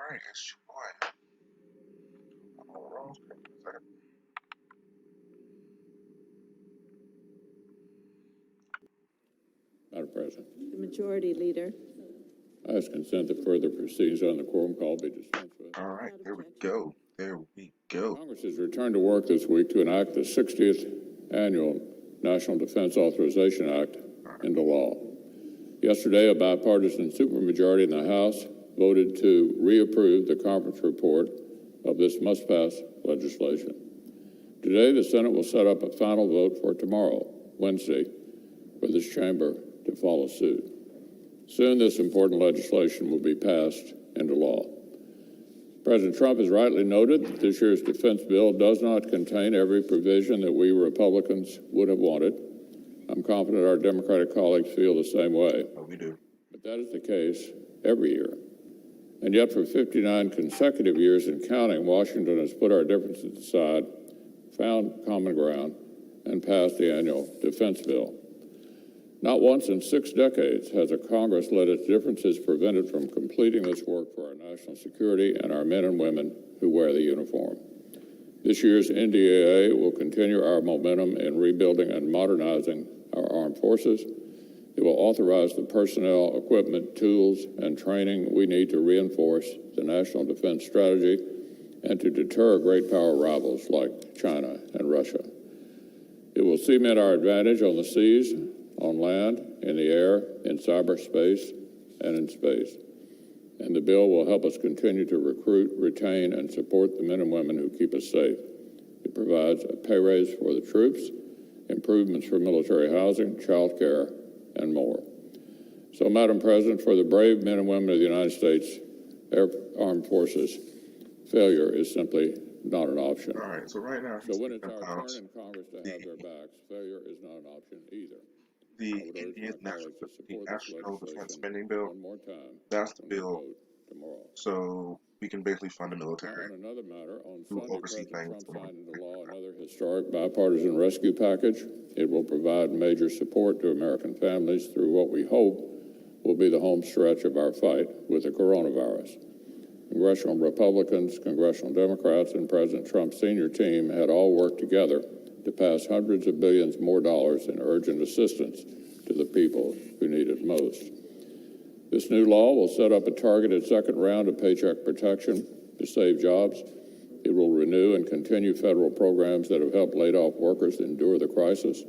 Alright, it's your boy. I'm on the wrong screen for a second. Madam President. The Majority Leader. I ask consent that further proceedings on the quorum call be dispensed with. Alright, there we go. There we go. Congress has returned to work this week to enact the 60th Annual National Defense Authorization Act into law. Yesterday, a bipartisan supermajority in the House voted to reapprove the conference report of this must-pass legislation. Today, the Senate will set up a final vote for tomorrow, Wednesday, for this chamber to follow suit. Soon, this important legislation will be passed into law. President Trump has rightly noted that this year's defense bill does not contain every provision that we Republicans would have wanted. I'm confident our Democratic colleagues feel the same way. Oh, we do. But that is the case every year. And yet for 59 consecutive years and counting, Washington has put our differences aside, found common ground, and passed the annual defense bill. Not once in 6 decades has a Congress let its differences prevent it from completing this work for our national security and our men and women who wear the uniform. This year's NDAA will continue our momentum in rebuilding and modernizing our armed forces. It will authorize the personnel, equipment, tools, and training we need to reinforce the national defense strategy and to deter great power rivals like China and Russia. It will cement our advantage on the seas, on land, in the air, in cyberspace, and in space. And the bill will help us continue to recruit, retain, and support the men and women who keep us safe. It provides a pay raise for the troops, improvements for military housing, child care, and more. So, Madam President, for the brave men and women of the United States Armed Forces, failure is simply not an option. All right, so right now, So when it's our turn in Congress to have their backs, failure is not an option either. the Indian National Defense Spending Bill, One more time, that's the bill, tomorrow. so we can basically fund the military. On another matter, on Who Sunday, oversee President things Trump for signed into law another historic bipartisan rescue package. It will provide major support to American families through what we hope will be the home stretch of our fight with the coronavirus. Congressional Republicans, Congressional Democrats, and President Trump's senior team had all worked together to pass hundreds of billions more dollars in urgent assistance to the people who need it most. This new law will set up a targeted second round of paycheck protection to save jobs. It will renew and continue federal programs that have helped laid-off workers endure the crisis.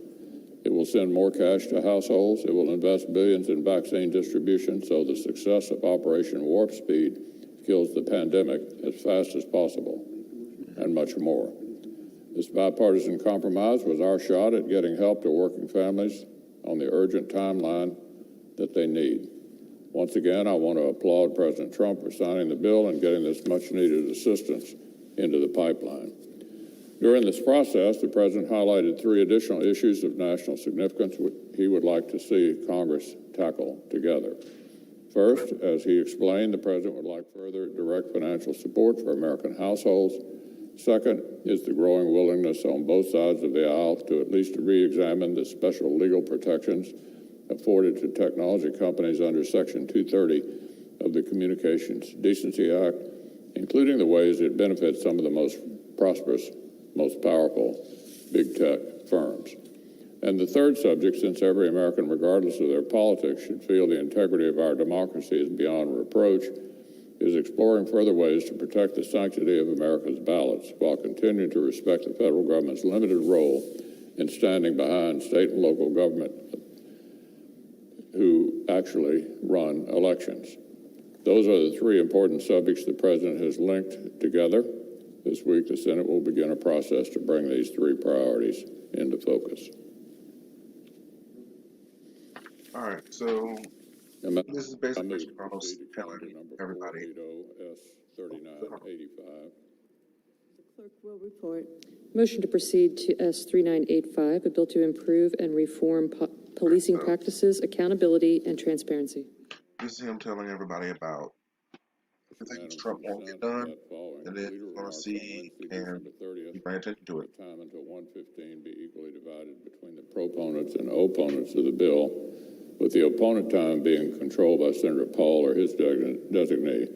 It will send more cash to households. It will invest billions in vaccine distribution so the success of Operation Warp Speed kills the pandemic as fast as possible, and much more. This bipartisan compromise was our shot at getting help to working families on the urgent timeline that they need. Once again, I want to applaud President Trump for signing the bill and getting this much-needed assistance into the pipeline. During this process, the President highlighted 3 additional issues of national significance he would like to see Congress tackle together. First, as he explained, the President would like further direct financial support for American households. Second is the growing willingness on both sides of the aisle to at least re-examine the special legal protections afforded to technology companies under Section 230 of the Communications Decency Act, including the ways it benefits some of the most prosperous, most powerful big tech firms. And the third subject, since every American, regardless of their politics, should feel the integrity of our democracy is beyond reproach, is exploring further ways to protect the sanctity of America's ballots while continuing to respect the federal government's limited role in standing behind state and local government who actually run elections. Those are the 3 important subjects the President has linked together. This week, the Senate will begin a process to bring these 3 priorities into focus. All right, so this is basically almost telling everybody. S3985. The clerk will report. Motion to proceed to S3985, a bill to improve and reform policing practices, accountability, and transparency. This is him telling everybody about the things Trump won't get done, and then we're going to see and be paying attention to it. Time until 1:15 be equally divided between the proponents and opponents of the bill, with the opponent time being controlled by Senator Paul or his designee,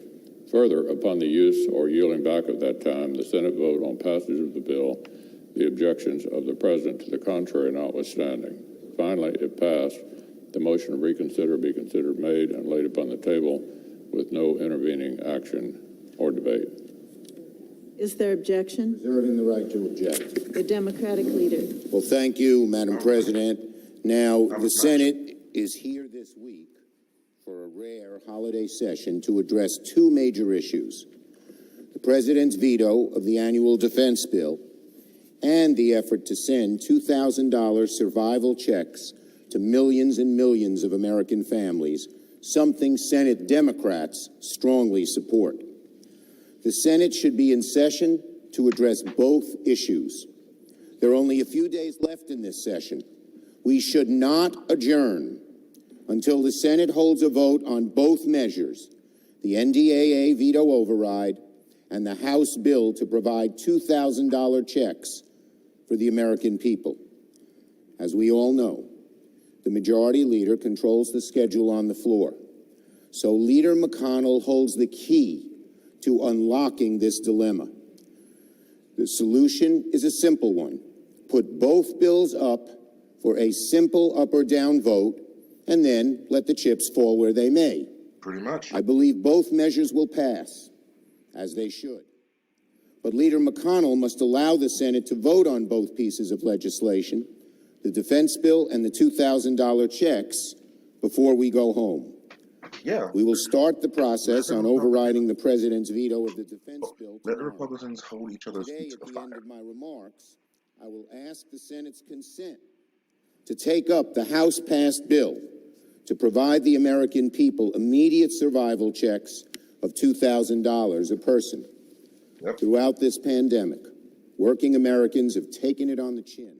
Further, upon the use or yielding back of that time, the Senate vote on passage of the bill, the objections of the President to the contrary notwithstanding. Finally, if passed, the motion to reconsider be considered made and laid upon the table with no intervening action or debate. Is there objection? Reserving the right to object. The Democratic leader. Well, thank you, Madam President. Now, the Senate is here this week for a rare holiday session to address two major issues: the President's veto of the annual defense bill and the effort to send $2,000 survival checks to millions and millions of American families, something Senate Democrats strongly support. The Senate should be in session to address both issues. There are only a few days left in this session. We should not adjourn until the Senate holds a vote on both measures, the NDAA veto override and the House bill to provide $2,000 checks for the American people. As we all know, the Majority Leader controls the schedule on the floor. So Leader McConnell holds the key to unlocking this dilemma. The solution is a simple one. Put both bills up for a simple up or down vote, and then let the chips fall where they may. Pretty much. I believe both measures will pass, as they should. But Leader McConnell must allow the Senate to vote on both pieces of legislation, the defense bill and the $2,000 checks, before we go home. Yeah. We will start the process on overriding the President's veto of the defense bill Let the tomorrow. Republicans hold each other's Today, feet at to the the end fire. of my remarks, I will ask the Senate's consent to take up the House-passed bill to provide the American people immediate survival checks of $2,000 a person. Yep. Throughout this pandemic, working Americans have taken it on the chin.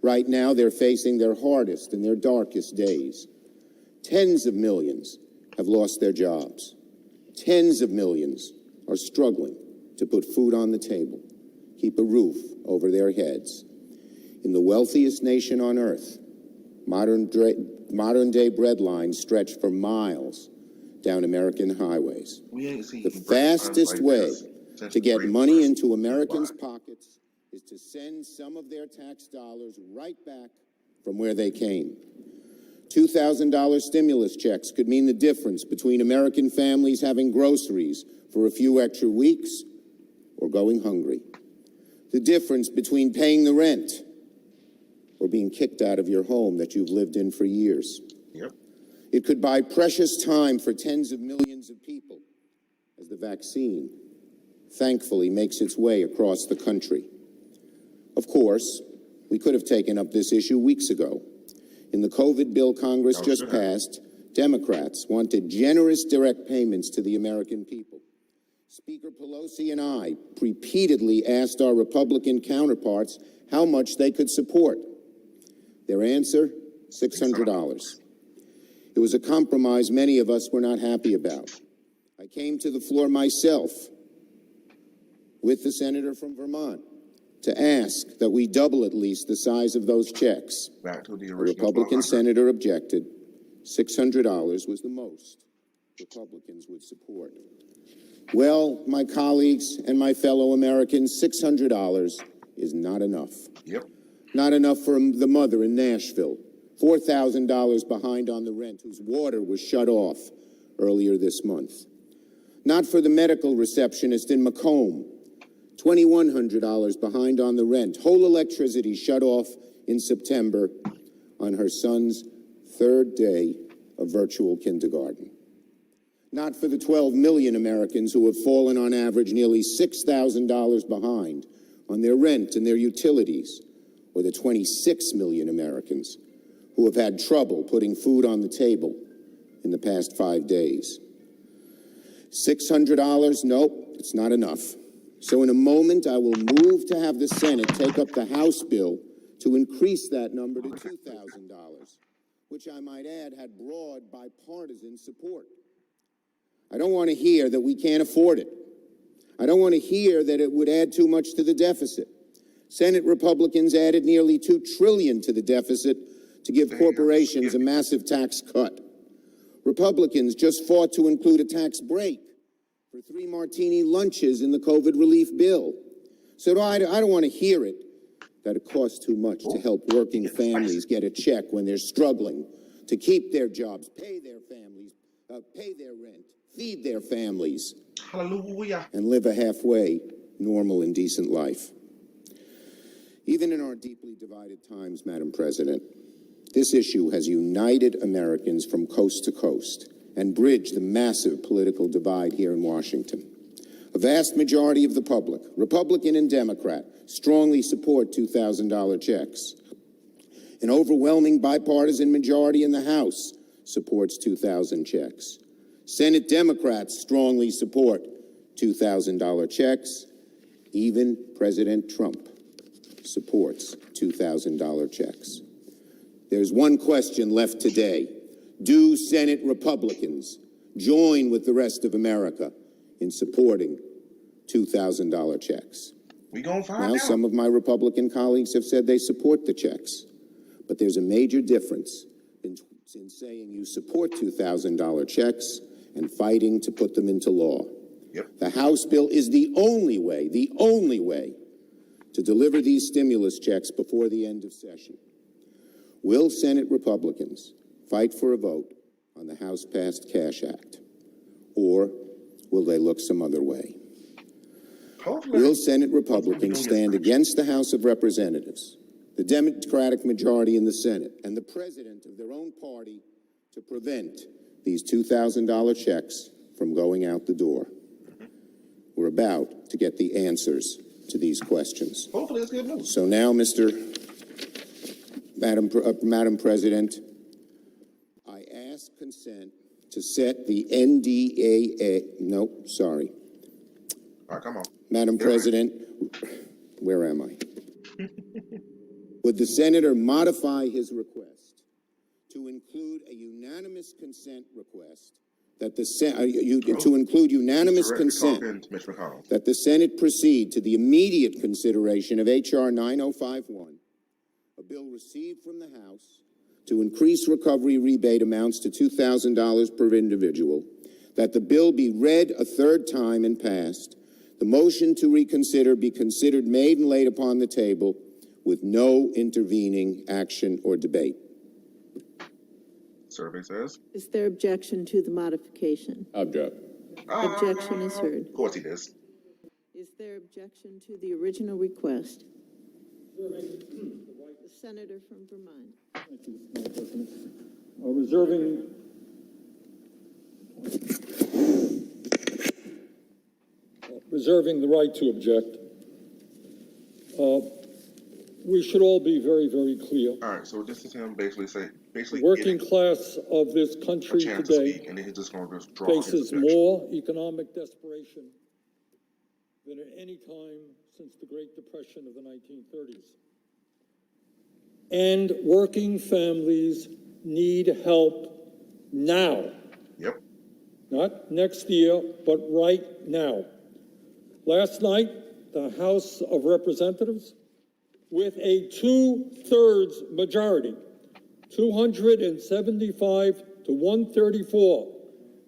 Right now, they're facing their hardest and their darkest days. Tens of millions have lost their jobs. Tens of millions are struggling to put food on the table, keep a roof over their heads. In the wealthiest nation on earth, modern-day bread lines stretch for miles down American highways. We ain't seen The bread lines fastest like way this since to the get Great money Depression. into Americans' Why? pockets is to send some of their tax dollars right back from where they came. $2,000 stimulus checks could mean the difference between American families having groceries for a few extra weeks or going hungry. The difference between paying the rent or being kicked out of your home that you've lived in for years. Yep. It could buy precious time for tens of millions of people as the vaccine, thankfully, makes its way across the country. Of course, we could have taken up this issue weeks ago. In the COVID bill Congress just passed, Democrats wanted generous direct payments to the American people. Speaker Pelosi and I repeatedly asked our Republican counterparts how much they could support. Their answer, $600. It was a compromise many of us were not happy about. I came to the floor myself with the senator from Vermont to ask that we double at least the size of those checks. Back to the The original. Republican 100. senator objected. $600 was the most Republicans would support. Well, my colleagues and my fellow Americans, $600 is not enough. Yep. Not enough for the mother in Nashville, $4,000 behind on the rent, whose water was shut off earlier this month. Not for the medical receptionist in Macomb, $2,100 behind on the rent, whole electricity shut off in September on her son's third day of virtual kindergarten. Not for the 12 million Americans who have fallen on average nearly $6,000 behind on their rent and their utilities, or the 26 million Americans who have had trouble putting food on the table in the past 5 days. $600, nope, it's not enough. So in a moment, I will move to have the Senate take up the House bill to increase that number to $2,000, which I might add had broad bipartisan support. I don't want to hear that we can't afford it. I don't want to hear that it would add too much to the deficit. Senate Republicans added nearly $2 trillion to the deficit to give corporations a massive tax cut. Republicans just fought to include a tax break were 3 martini lunches in the COVID relief bill. So I don't want to hear it that it costs too much to help working families get a check when they're struggling to keep their jobs, pay their families, pay their rent, feed their families, Hallelujah. and live a halfway normal and decent life. Even in our deeply divided times, Madam President, this issue has united Americans from coast to coast and bridged the massive political divide here in Washington. A vast majority of the public, Republican and Democrat, strongly support $2,000 checks. An overwhelming bipartisan majority in the House supports 2,000 checks. Senate Democrats strongly support $2,000 checks. Even President Trump supports $2,000 checks. There's one question left today. Do Senate Republicans join with the rest of America in supporting $2,000 checks? We gonna find Now, out. some of my Republican colleagues have said they support the checks, but there's a major difference in saying you support $2,000 checks and fighting to put them into law. Yep. The House bill is the only way to deliver these stimulus checks before the end of session. Will Senate Republicans fight for a vote on the House-passed Cash Act, or will they look some other way? Hopefully. Will Senate Republicans stand against the House of Representatives, the Democratic majority in the Senate, and the president of their own party to prevent these $2,000 checks from going out the door? We're about to get the answers to these questions. Hopefully it's good news. So now, Madam President, I ask consent to set the NDAA, no, sorry. All right, come on. Madam President, where am I? Would the senator modify his request to include a unanimous consent request that the to include unanimous consent that the Senate proceed to the immediate consideration of H.R. 9051, a bill received from the House to increase recovery rebate amounts to $2,000 per individual, that the bill be read a third time and passed, the motion to reconsider be considered, made, and laid upon the table with no intervening action or debate. Survey says. Is there objection to the modification? Object. Objection is heard. Of course he does. Is there objection to the original request? The senator from Vermont. Thank you, Madam President. Reserving the right to object. We should all be very, very clear. All right, so this is him basically Working class of this country a chance to today speak, and then he's just going to draw faces his objection. more economic desperation than at any time since the Great Depression of the 1930s. And working families need help now. Yep. Not next year, but right now. Last night, the House of Representatives, with a 2/3 majority, 275 to 134,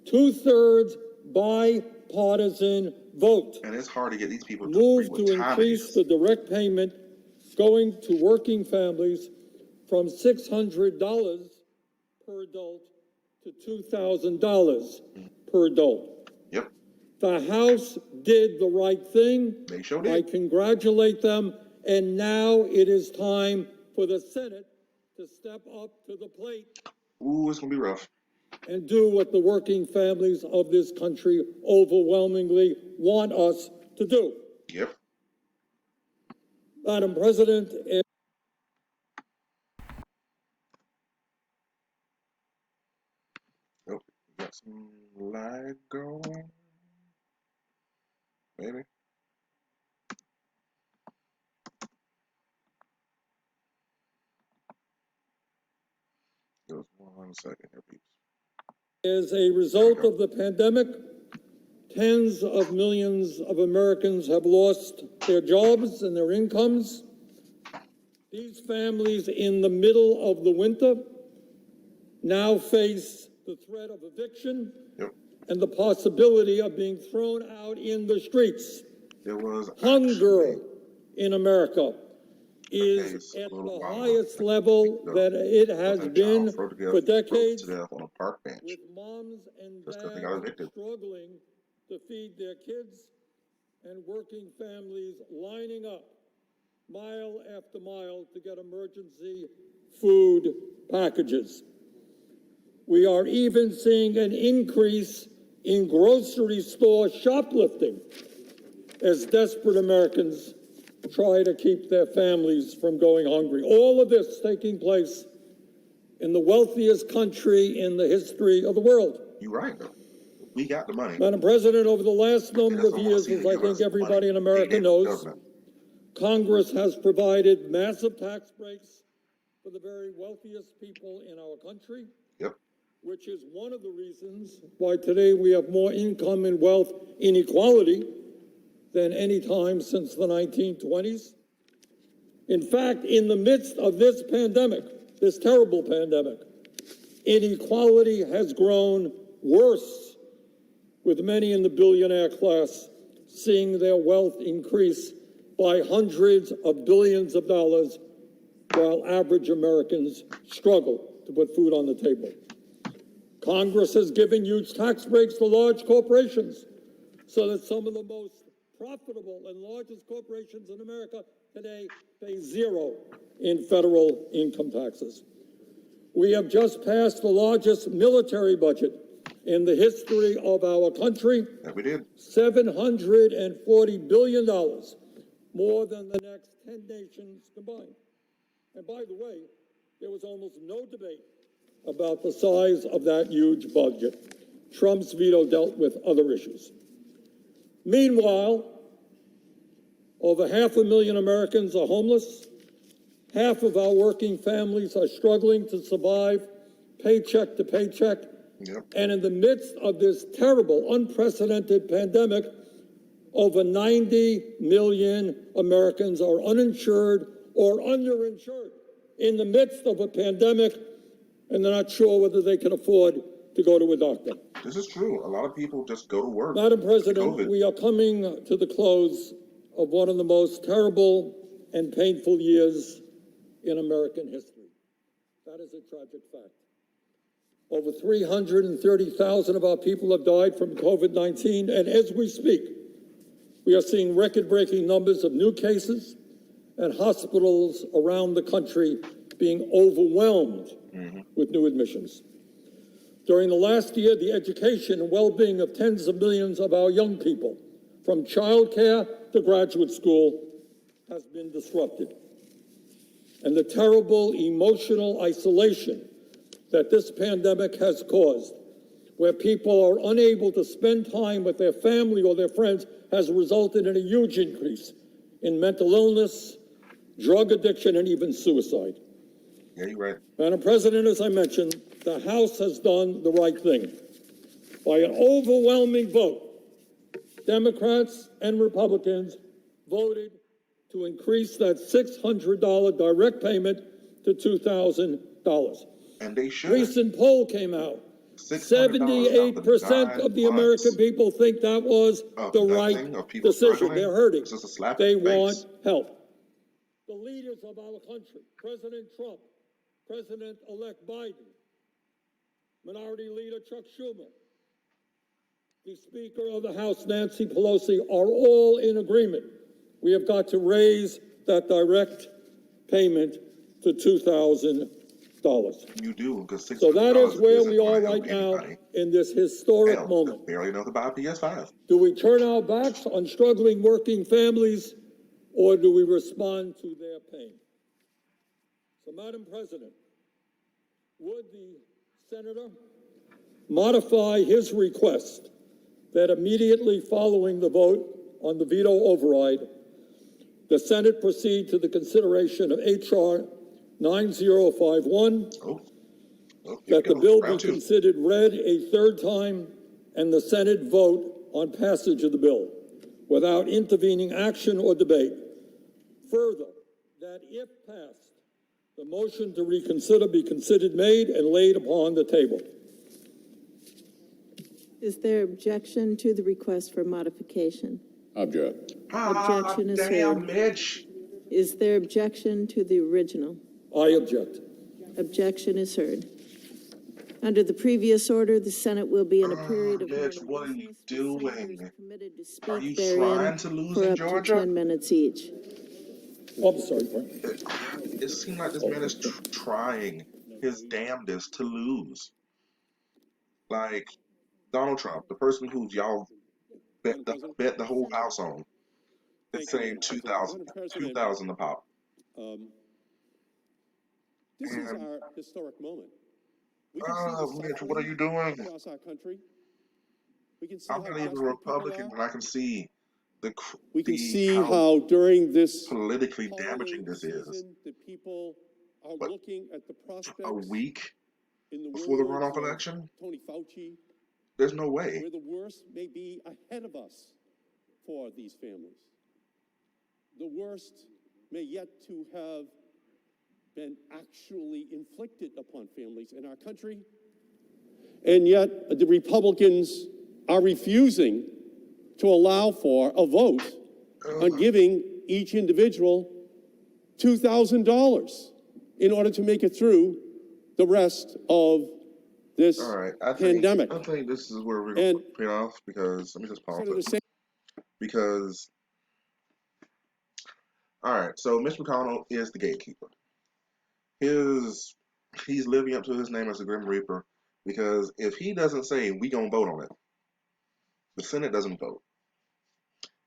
2/3 bipartisan vote, And it's hard to get these people to moved agree to what time increase it the is. direct payment going to working families from $600 per adult to $2,000 per adult. Yep. The House did the right thing. They sure I did. congratulate them, and now it is time for the Senate to step up to the plate Ooh, it's going to be rough. and do what the working families of this country overwhelmingly want us to do. Yep. Madam President, Nope. Got some lag going. Maybe. Give us 1 second here, peeps. as a result of the pandemic, tens of millions of Americans have lost their jobs and their incomes. These families in the middle of the winter now face the threat of eviction Yep. and the possibility of being thrown out in the streets. There was Hunger actually in America is case at a little the while highest ago level that it has of a been child froze to for death decades, to death on a park bench with moms and just because they dads got evicted. struggling to feed their kids and working families lining up mile after mile to get emergency food packages. We are even seeing an increase in grocery store shoplifting as desperate Americans try to keep their families from going hungry. All of this taking place in the wealthiest country in the history of the world. You're right, though. We got the money. Madam President, over the last They number just of don't want to years, see as the I US think everybody in money America being knows, government. Congress has provided massive tax breaks for the very wealthiest people in our country, Yep. which is one of the reasons why today we have more income and wealth inequality than any time since the 1920s. In fact, in the midst of this pandemic, this terrible pandemic, inequality has grown worse, with many in the billionaire class seeing their wealth increase by hundreds of billions of dollars, while average Americans struggle to put food on the table. Congress has given huge tax breaks to large corporations so that some of the most profitable and largest corporations in America today pay zero in federal income taxes. We have just passed the largest military budget in the history of our country, That we did. $740 billion, more than the next 10 nations combined. And by the way, there was almost no debate about the size of that huge budget. Trump's veto dealt with other issues. Meanwhile, over 500,000 Americans are homeless. Half of our working families are struggling to survive paycheck to paycheck. Yep. And in the midst of this terrible, unprecedented pandemic, over 90 million Americans are uninsured or underinsured in the midst of a pandemic, and they're not sure whether they can afford to go to a doctor. This is true. A lot of people just go to work. Madam President, COVID. we are coming to the close of one of the most terrible and painful years in American history. That is a tragic fact. Over 330,000 of our people have died from COVID-19, and as we speak, we are seeing record-breaking numbers of new cases and hospitals around the country being overwhelmed with new admissions. During the last year, the education and well-being of tens of millions of our young people, from childcare to graduate school, has been disrupted. And the terrible emotional isolation that this pandemic has caused, where people are unable to spend time with their family or their friends, has resulted in a huge increase in mental illness, drug addiction, and even suicide. Yeah, you're right. Madam President, as I mentioned, the House has done the right thing. By an overwhelming vote, Democrats and Republicans voted to increase that $600 direct payment to $2,000. And they should. Recent poll came out. $600 78% of the American people think that was the right decision. They're hurting. It's just a slap They in the want face. help. The leaders of our country, President Trump, President-elect Biden, Minority Leader Chuck Schumer, the Speaker of the House, Nancy Pelosi, are all in agreement. We have got to raise that direct payment to $2,000. You do, because $600 So that is where isn't we gonna are help right now anybody. in this historic Hell, moment. barely know about PS5. Do we turn our backs on struggling working families, or do we respond to their pain? So, Madam President, would the senator modify his request that immediately following the vote on the veto override, the Senate proceed to the consideration of H.R. 9051, Oh, that the bill be considered read a third time, and the Senate vote on passage of the bill without intervening action or debate. Further, that if passed, the motion to reconsider be considered made and laid upon the table. Is there objection to the request for modification? Object. Objection is damn, heard. Mitch. Is there objection to the original? I object. Objection is heard. Under the previous order, the Senate will be in a period of Mitch, morning what are you recess, with doing? senators permitted to Are you speak trying therein to lose for in up to Georgia? 10 minutes each. Oh, I'm sorry, Frank. It seems like this man is trying his damnedest to lose. Like Donald Trump, the person who y'all bet the whole house on, is saying 2,000 a pop. This is And our historic moment. We can see the Mitch, suffering what are you doing? across our country. We can see I'm how not even a desperate people Republican, are. and I can see We can see how how during this politically holiday damaging this is. season, the people are But looking at the a prospects. week In the before the words runoff of election, Tony Fauci, there's no way. where the worst may be ahead of us for these families. The worst may yet to have been actually inflicted upon families in our country. And yet the Republicans are refusing to allow for a vote on giving each individual $2,000 in order to make it through the rest of this All right, pandemic. I think this is where we're going to pay off, because let me just pause it. Because, all right, so Mitch McConnell is the gatekeeper. He's living up to his name as the Grim Reaper, because if he doesn't say we gonna vote on it, the Senate doesn't vote.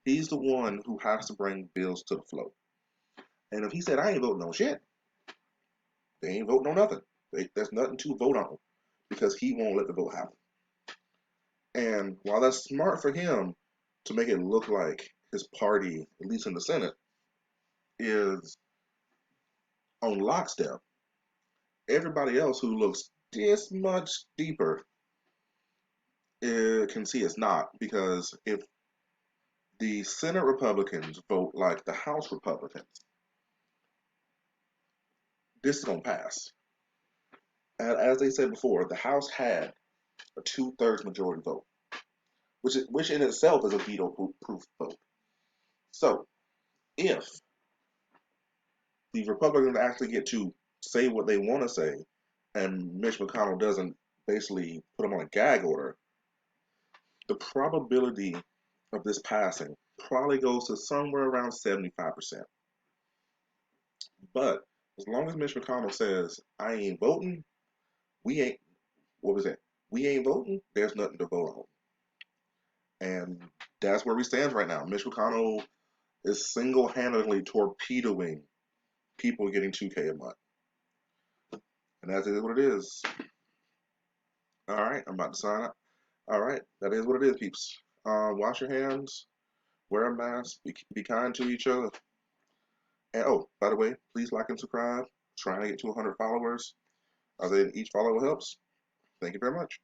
He's the one who has to bring bills to the floor. And if he said I ain't voting on shit, they ain't voting on nothing. There's nothing to vote on, because he won't let the vote happen. And while that's smart for him to make it look like his party, at least in the Senate, is on lockstep, everybody else who looks this much deeper can see it's not. Because if the Senate Republicans vote like the House Republicans, this is going to pass. And as they said before, the House had a 2/3 majority vote, which in itself is a veto-proof vote. So, if the Republicans actually get to say what they want to say, and Mitch McConnell doesn't basically put them on a gag order, the probability of this passing probably goes to somewhere around 75%. But as long as Mitch McConnell says, I ain't voting, we ain't, what was that? We ain't voting, there's nothing to vote on. And that's where we stand right now. Mitch McConnell is single-handedly torpedoing people getting $2K a month. And that is what it is. All right, I'm about to sign up. All right, that is what it is, peeps. Wash your hands, wear a mask, be kind to each other. And oh, by the way, please like and subscribe. Trying to get to 100 followers. Each follower helps. Thank you very much.